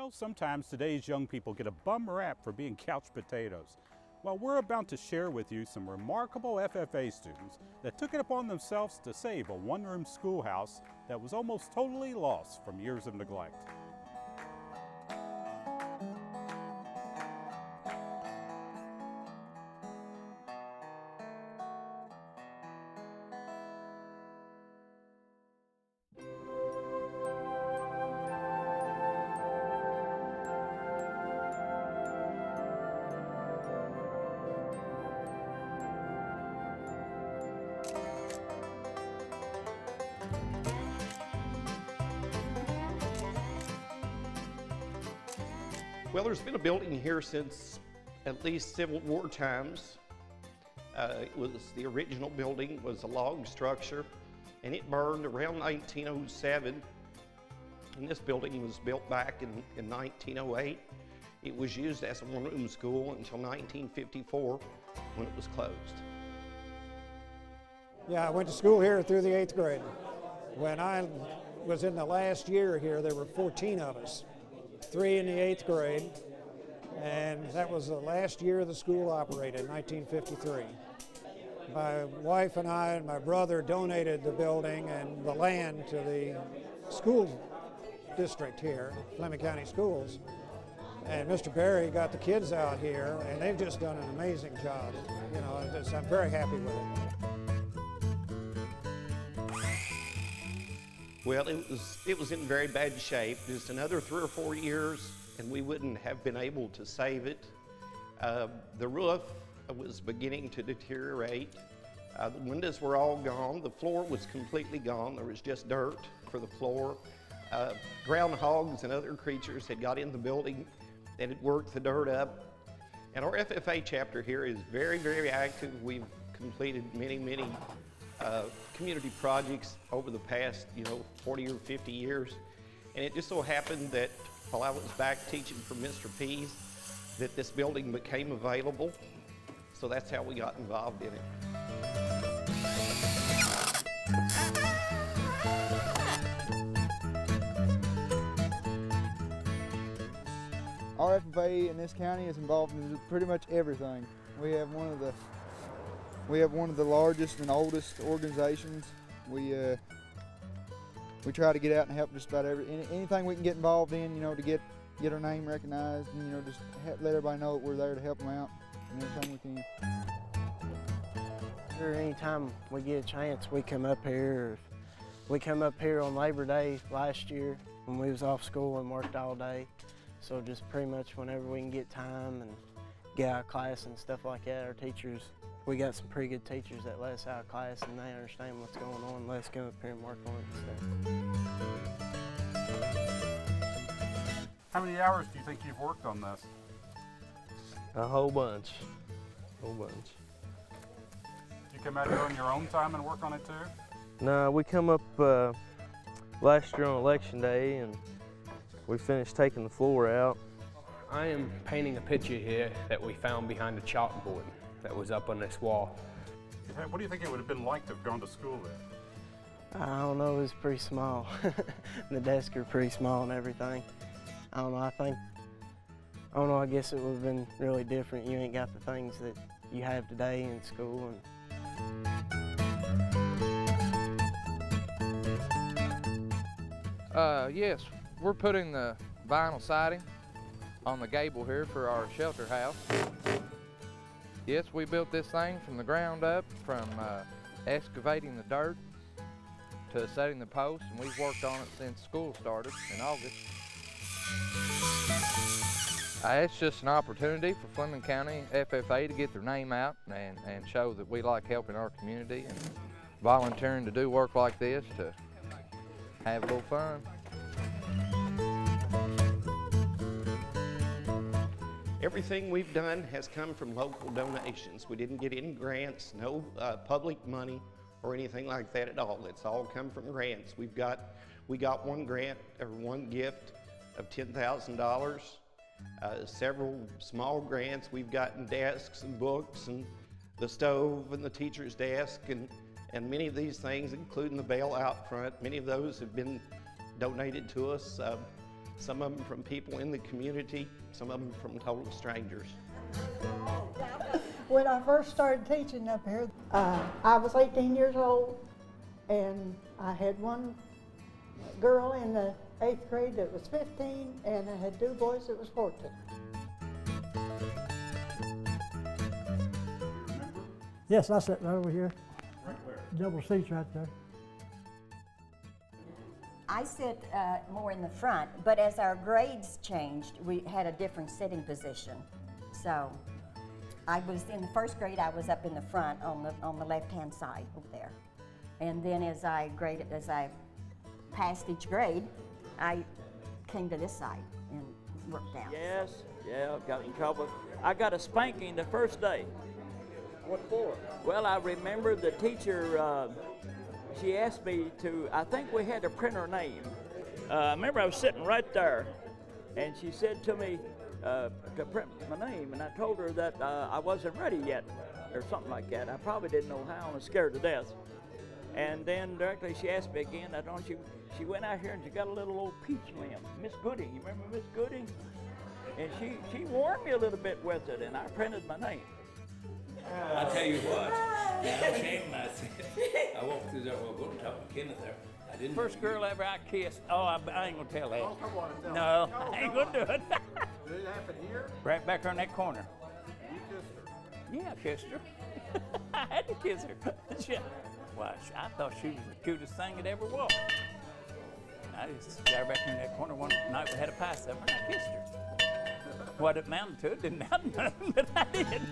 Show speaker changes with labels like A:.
A: Well, sometimes today's young people get a bum rap for being couch potatoes. Well, we're about to share with you some remarkable FFA students that took it upon themselves to save a one-room schoolhouse that was almost totally lost from years of neglect.
B: Well, there's been a building here since at least Civil War times. The original building was a log structure, and it burned around 1907. And this building was built back in 1908. It was used as a one-room school until 1954 when it was closed.
C: Yeah, I went to school here through the 8th grade. When I was in the last year here, there were 14 of us. 3 in the 8th grade, and that was the last year the school operated, 1953. My wife and I and my brother donated the building and the land to the school district here, Fleming County Schools. And Mr. Berry got the kids out here, and they've just done an amazing job. You know, I'm very happy with it.
B: Well, it was in very bad shape. Just another 3 or 4 years and we wouldn't have been able to save it. The roof was beginning to deteriorate. The windows were all gone. The floor was completely gone. There was just dirt for the floor. Groundhogs and other creatures had got in the building and had worked the dirt up. And our FFA chapter here is very, very active. We've completed many community projects over the past, 40 or 50 years. And it just so happened that while I was back teaching for Mr. Pease, that this building became available. So that's how we got involved in it.
D: Our FFA in this county is involved in pretty much everything. We have one of the largest and oldest organizations. We try to get out and help just about anything we can get involved in, to get our name recognized, and just let everybody know that we're there to help them out and everything we can.
E: Sure, anytime we get a chance, we come up here. We come up here on Labor Day last year when we was off school and worked all day. So just pretty much whenever we can get time and get out of class and stuff like that, our teachers, we got some pretty good teachers that let us out of class and they understand what's going on, let us come up here and work on it and stuff.
A: How many hours do you think you've worked on this?
F: A whole bunch.
A: You come out here on your own time and work on it too?
F: No, we come up last year on election day and we finished taking the floor out.
G: I am painting a picture here that we found behind the chalkboard that was up on this wall.
A: What do you think it would have been like to have gone to school there?
E: I don't know, it was pretty small. The desks are pretty small and everything. I don't know, I guess it would have been really different. You ain't got the things that you have today in school.
H: Yes, we're putting the vinyl siding on the gable here for our shelter house. Yes, we built this thing from the ground up, from excavating the dirt to setting the posts, and we've worked on it since school started in August. It's just an opportunity for Fleming County FFA to get their name out and show that we like helping our community and volunteering to do work like this to have a little fun.
B: Everything we've done has come from local donations. We didn't get any grants, no public money or anything like that at all. It's all come from grants. We got one grant or one gift of $10,000. Several small grants. We've gotten desks and books and the stove and the teacher's desk and many of these things, including the bell out front, many of those have been donated to us. Some of them from people in the community, some of them from total strangers.
I: When I first started teaching up here, I was 18 years old, and I had one girl in the 8th grade that was 15, and I had 2 boys that was 14.
J: Yes, I sat right over here. Right where? Double seats right there.
K: I sit more in the front, but as our grades changed, we had a different sitting position. So I was in the 1st grade, I was up in the front on the left-hand side over there. And then as I passed each grade, I came to this side and worked down.
L: Yes, yeah, got in trouble. I got a spanking the first day.
J: What for?
L: Well, I remember the teacher, she asked me to, I think we had to print her name. I remember I was sitting right there, and she said to me to print my name, and I told her that I wasn't ready yet, or something like that. I probably didn't know how, and I was scared to death. And then directly she asked me again, she went out here and she got a little old peach limb, Miss Gooding, you remember Miss Gooding? And she warned me a little bit with it, and I printed my name.
M: I tell you what, I'm ashamed myself. I walked through there, well, we're going to talk to Kenneth there. I didn't.
N: First girl ever I kissed. Oh, I ain't gonna tell that.
J: Oh, come on, tell
N: no,
J: me.
N: I ain't gonna do it.
J: Did it happen here?
N: Right back there in that corner.
J: You kissed her?
N: Yeah, I kissed her. I had to kiss her. Well, I thought she was the cutest thing that ever walked. I just got her back in that corner one night. We had a pie supper and I kissed her. What it amounted to, it didn't amount to nothing, but I did.